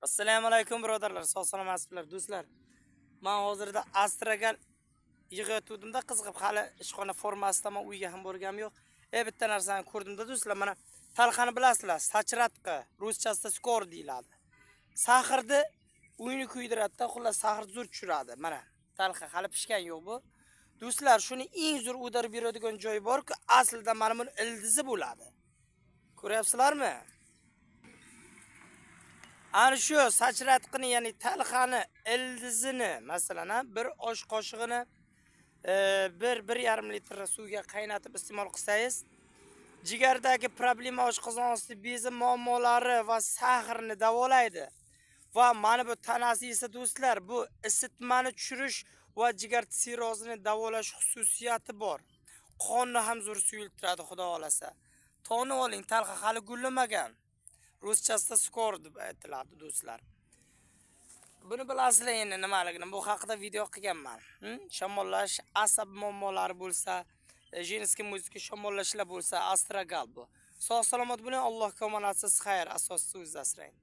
Assalomu alaykum birodarlar, sog' salomatsizlar do'stlar. Men hozirda Astragal yig'ayotgandimda qiziqib hali ishxona formasidaman, uyga ham borganim yo'q. Bitta narsani ko'rdimda do'stlar, mana talxani bilasizlar, sachratqa, ruschasida skor deyiladi. Sahrni uyni kuydiradi, xullas sahr zo'r tushiradi. Mana talxa hali pishgan yo'q bu. Do'stlar, shuni eng zo'r o'darib beradigan joyi bor-ku, aslida mana buni ildizi bo'ladi. Ko'ryapsizlarmi? Ana shu sachratqini, ya'ni talxani ildizini masalan bir osh qoshig'ini 1-1,5 litr suvga qaynatib iste'mol qilsangiz, jigardagi problema oshqozon osti bezi muammolari va sahrni davolaydi. Va mana bu tanasi esa do'stlar, bu isitmani tushirish va jigar sirrozini davolash xususiyati bor. Qonni ham zo'r suyultiradi, xudo xolasa. Toni oling, talxa hali gullamagan. Ruschasida skor deb aytiladi do'stlar. Buni bilasizlar endi nimaligini. Bu haqida video qilganman. Shamollash, asab muammolari bo'lsa, jinskiy muzika shamollashlar bo'lsa, Astragal bu. Sog' salomat bo'ling, Allohga omonatsiz xayr, asossiz o'zingizni asrang.